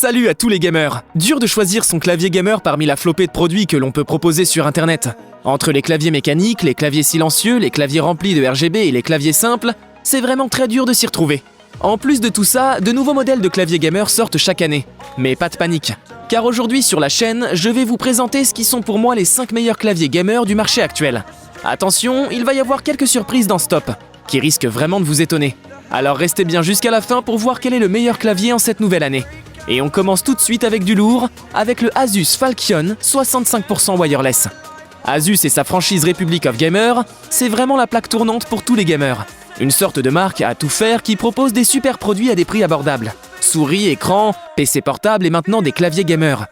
Salut à tous les gamers! Dur de choisir son clavier gamer parmi la flopée de produits que l'on peut proposer sur internet. Entre les claviers mécaniques, les claviers silencieux, les claviers remplis de RGB et les claviers simples, c'est vraiment très dur de s'y retrouver. En plus de tout ça, de nouveaux modèles de claviers gamer sortent chaque année. Mais pas de panique, car aujourd'hui sur la chaîne, je vais vous présenter ce qui sont pour moi les 5 meilleurs claviers gamers du marché actuel. Attention, il va y avoir quelques surprises dans ce top, qui risquent vraiment de vous étonner. Alors restez bien jusqu'à la fin pour voir quel est le meilleur clavier en cette nouvelle année. Et on commence tout de suite avec du lourd, avec le Asus Falcon 65% wireless. Asus et sa franchise Republic of Gamers, c'est vraiment la plaque tournante pour tous les gamers. Une sorte de marque à tout faire qui propose des super produits à des prix abordables. Souris, écran, PC portable et maintenant des claviers gamers.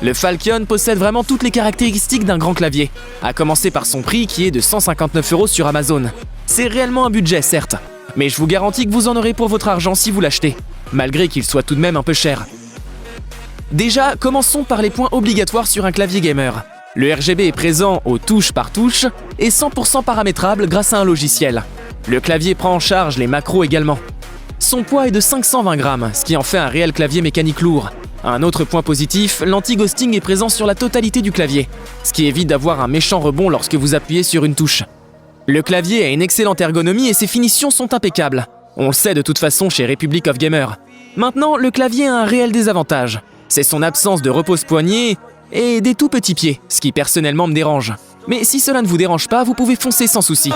Le Falcon possède vraiment toutes les caractéristiques d'un grand clavier, à commencer par son prix qui est de 159 € sur Amazon. C'est réellement un budget certes, mais je vous garantis que vous en aurez pour votre argent si vous l'achetez, malgré qu'il soit tout de même un peu cher. Déjà, commençons par les points obligatoires sur un clavier gamer. Le RGB est présent aux touches par touche et 100% paramétrable grâce à un logiciel. Le clavier prend en charge les macros également. Son poids est de 520 grammes, ce qui en fait un réel clavier mécanique lourd. Un autre point positif, l'anti-ghosting est présent sur la totalité du clavier, ce qui évite d'avoir un méchant rebond lorsque vous appuyez sur une touche. Le clavier a une excellente ergonomie et ses finitions sont impeccables. On le sait de toute façon chez Republic of Gamers. Maintenant, le clavier a un réel désavantage. C'est son absence de repose-poignet et des tout petits pieds, ce qui personnellement me dérange. Mais si cela ne vous dérange pas, vous pouvez foncer sans souci.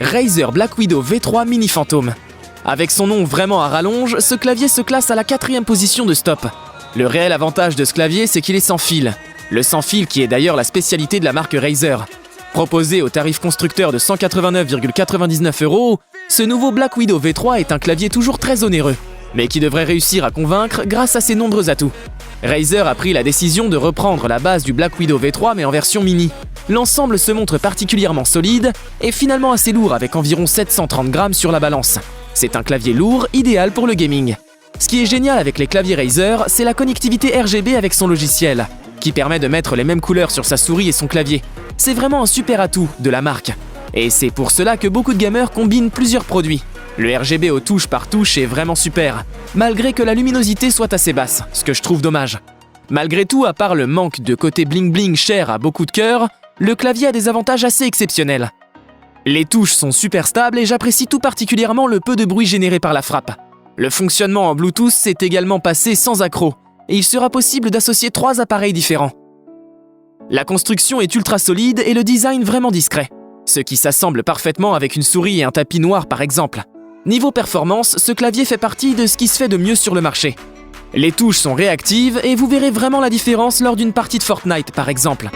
Razer Black Widow V3 Mini Phantom. Avec son nom vraiment à rallonge, ce clavier se classe à la 4e position de stop. Le réel avantage de ce clavier, c'est qu'il est sans fil. Le sans fil qui est d'ailleurs la spécialité de la marque Razer. Proposé au tarif constructeur de 189,99 €, ce nouveau Black Widow V3 est un clavier toujours très onéreux, mais qui devrait réussir à convaincre grâce à ses nombreux atouts. Razer a pris la décision de reprendre la base du Black Widow V3 mais en version mini. L'ensemble se montre particulièrement solide et finalement assez lourd avec environ 730 grammes sur la balance. C'est un clavier lourd, idéal pour le gaming. Ce qui est génial avec les claviers Razer, c'est la connectivité RGB avec son logiciel, qui permet de mettre les mêmes couleurs sur sa souris et son clavier. C'est vraiment un super atout de la marque. Et c'est pour cela que beaucoup de gamers combinent plusieurs produits. Le RGB aux touches par touche est vraiment super, malgré que la luminosité soit assez basse, ce que je trouve dommage. Malgré tout, à part le manque de côté bling bling cher à beaucoup de cœurs, le clavier a des avantages assez exceptionnels. Les touches sont super stables et j'apprécie tout particulièrement le peu de bruit généré par la frappe. Le fonctionnement en Bluetooth s'est également passé sans accroc, et il sera possible d'associer 3 appareils différents. La construction est ultra solide et le design vraiment discret, ce qui s'assemble parfaitement avec une souris et un tapis noir par exemple. Niveau performance, ce clavier fait partie de ce qui se fait de mieux sur le marché. Les touches sont réactives et vous verrez vraiment la différence lors d'une partie de Fortnite par exemple.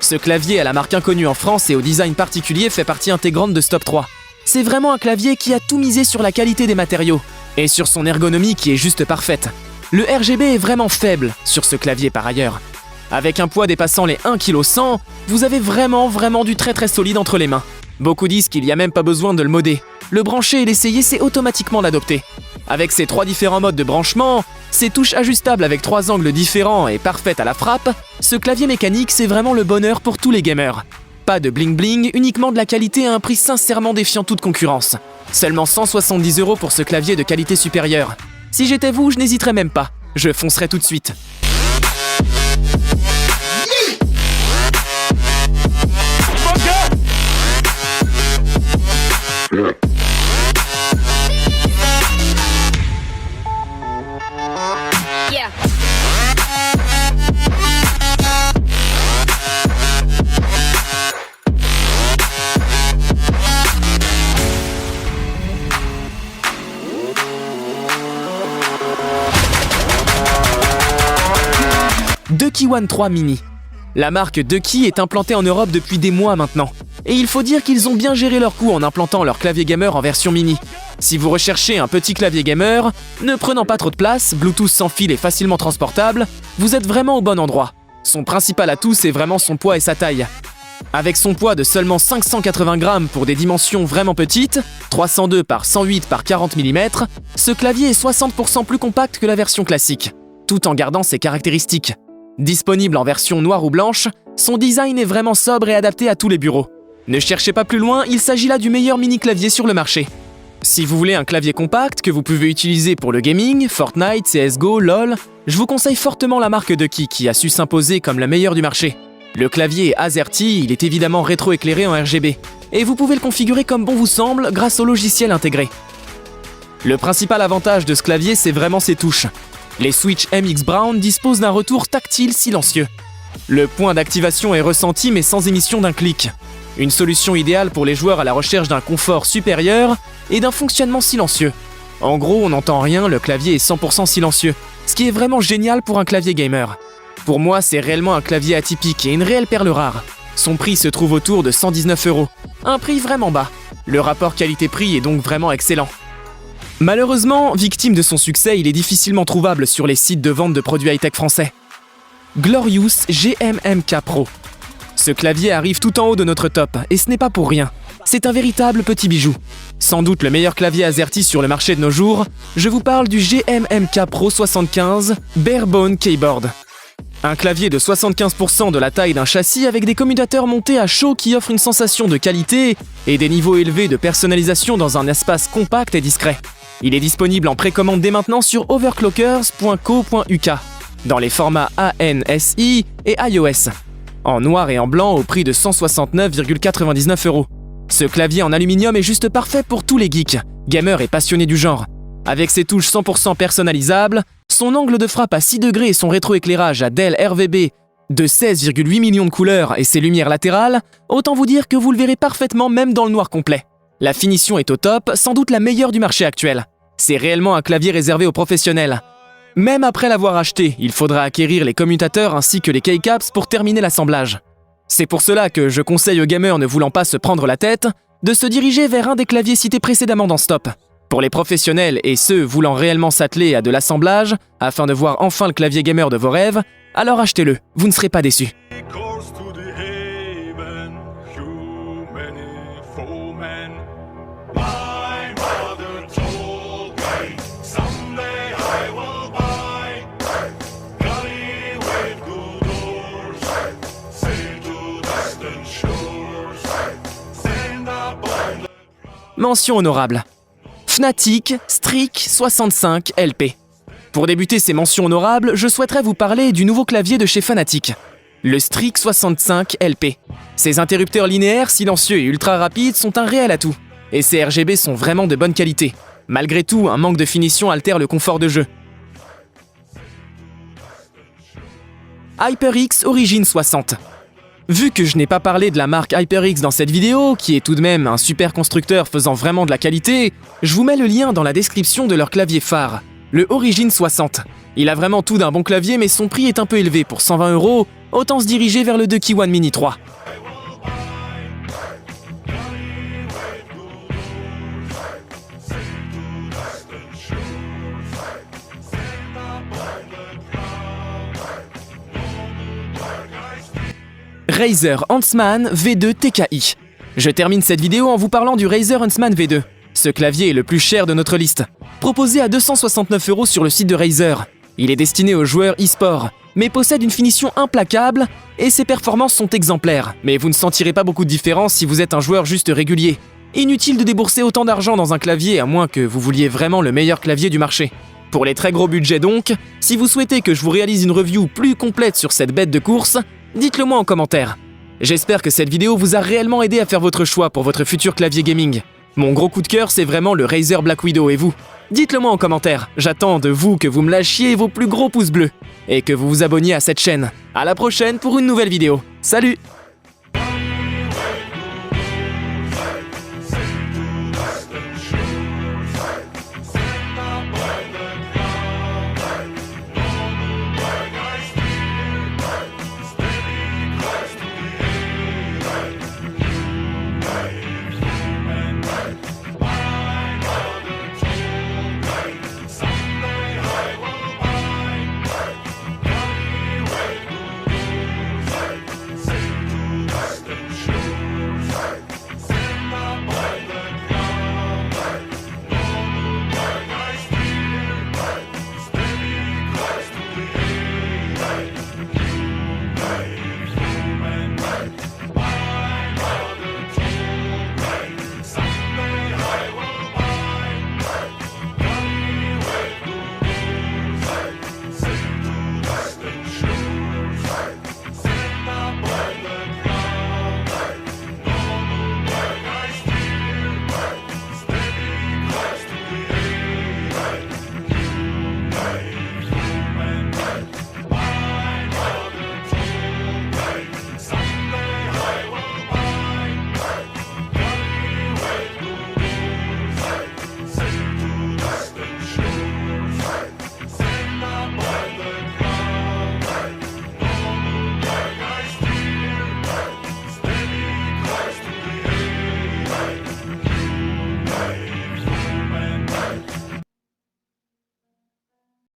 Ce clavier à la marque inconnue en France et au design particulier fait partie intégrante de ce top 3. C'est vraiment un clavier qui a tout misé sur la qualité des matériaux et sur son ergonomie qui est juste parfaite. Le RGB est vraiment faible sur ce clavier par ailleurs. Avec un poids dépassant les 1,1 kg, vous avez vraiment du très solide entre les mains. Beaucoup disent qu'il n'y a même pas besoin de le modder. Le brancher et l'essayer, c'est automatiquement l'adopter. Avec ses 3 différents modes de branchement, ses touches ajustables avec 3 angles différents et parfaites à la frappe, ce clavier mécanique c'est vraiment le bonheur pour tous les gamers. Pas de bling bling, uniquement de la qualité à un prix sincèrement défiant toute concurrence. Seulement 170 € pour ce clavier de qualité supérieure. Si j'étais vous, je n'hésiterais même pas. Je foncerais tout de suite. Ducky One 3 Mini. La marque Ducky est implantée en Europe depuis des mois maintenant. Et il faut dire qu'ils ont bien géré leur coût en implantant leur clavier gamer en version mini. Si vous recherchez un petit clavier gamer, ne prenant pas trop de place, Bluetooth sans fil et facilement transportable, vous êtes vraiment au bon endroit. Son principal atout, c'est vraiment son poids et sa taille. Avec son poids de seulement 580 grammes pour des dimensions vraiment petites, 302 par 108 par 40 mm, ce clavier est 60% plus compact que la version classique, tout en gardant ses caractéristiques. Disponible en version noire ou blanche, son design est vraiment sobre et adapté à tous les bureaux. Ne cherchez pas plus loin, il s'agit là du meilleur mini-clavier sur le marché. Si vous voulez un clavier compact que vous pouvez utiliser pour le gaming, Fortnite, CSGO, LoL, je vous conseille fortement la marque Ducky qui a su s'imposer comme la meilleure du marché. Le clavier est AZERTY, il est évidemment rétro-éclairé en RGB, et vous pouvez le configurer comme bon vous semble grâce au logiciel intégré. Le principal avantage de ce clavier, c'est vraiment ses touches. Les Switch MX Brown disposent d'un retour tactile silencieux. Le point d'activation est ressenti mais sans émission d'un clic. Une solution idéale pour les joueurs à la recherche d'un confort supérieur et d'un fonctionnement silencieux. En gros, on n'entend rien, le clavier est 100% silencieux, ce qui est vraiment génial pour un clavier gamer. Pour moi, c'est réellement un clavier atypique et une réelle perle rare. Son prix se trouve autour de 119 €, un prix vraiment bas. Le rapport qualité-prix est donc vraiment excellent. Malheureusement, victime de son succès, il est difficilement trouvable sur les sites de vente de produits high-tech français. Glorious GMMK Pro. Ce clavier arrive tout en haut de notre top, et ce n'est pas pour rien. C'est un véritable petit bijou. Sans doute le meilleur clavier AZERTY sur le marché de nos jours, je vous parle du GMMK Pro 75 Barebone Keyboard. Un clavier de 75% de la taille d'un châssis avec des commutateurs montés à chaud qui offrent une sensation de qualité et des niveaux élevés de personnalisation dans un espace compact et discret. Il est disponible en précommande dès maintenant sur overclockers.co.uk, dans les formats ANSI et iOS, en noir et en blanc au prix de 169,99 €. Ce clavier en aluminium est juste parfait pour tous les geeks, gamers et passionnés du genre. Avec ses touches 100% personnalisables, son angle de frappe à 6 degrés et son rétroéclairage à DEL RVB de 16,8 millions de couleurs et ses lumières latérales, autant vous dire que vous le verrez parfaitement même dans le noir complet. La finition est au top, sans doute la meilleure du marché actuel. C'est réellement un clavier réservé aux professionnels. Même après l'avoir acheté, il faudra acquérir les commutateurs ainsi que les keycaps pour terminer l'assemblage. C'est pour cela que je conseille aux gamers ne voulant pas se prendre la tête de se diriger vers un des claviers cités précédemment dans Stop. Pour les professionnels et ceux voulant réellement s'atteler à de l'assemblage afin de voir enfin le clavier gamer de vos rêves, alors achetez-le, vous ne serez pas déçus. Mention honorable. Fnatic Strix 65 LP. Pour débuter ces mentions honorables, je souhaiterais vous parler du nouveau clavier de chez Fnatic, le Strix 65 LP. Ces interrupteurs linéaires, silencieux et ultra rapides sont un réel atout, et ces RGB sont vraiment de bonne qualité. Malgré tout, un manque de finition altère le confort de jeu. HyperX Origin 60. Vu que je n'ai pas parlé de la marque HyperX dans cette vidéo, qui est tout de même un super constructeur faisant vraiment de la qualité, je vous mets le lien dans la description de leur clavier phare, le Origin 60. Il a vraiment tout d'un bon clavier mais son prix est un peu élevé pour 120 €, autant se diriger vers le Ducky One Mini 3. Razer Huntsman V2 TKI. Je termine cette vidéo en vous parlant du Razer Huntsman V2. Ce clavier est le plus cher de notre liste, proposé à 269 € sur le site de Razer. Il est destiné aux joueurs e-sport, mais possède une finition implacable et ses performances sont exemplaires. Mais vous ne sentirez pas beaucoup de différence si vous êtes un joueur juste régulier. Inutile de débourser autant d'argent dans un clavier à moins que vous vouliez vraiment le meilleur clavier du marché. Pour les très gros budgets donc, si vous souhaitez que je vous réalise une review plus complète sur cette bête de course, dites-le moi en commentaire. J'espère que cette vidéo vous a réellement aidé à faire votre choix pour votre futur clavier gaming. Mon gros coup de cœur, c'est vraiment le Razer Black Widow et vous. Dites-le moi en commentaire, j'attends de vous que vous me lâchiez vos plus gros pouces bleus et que vous vous abonniez à cette chaîne. À la prochaine pour une nouvelle vidéo. Salut!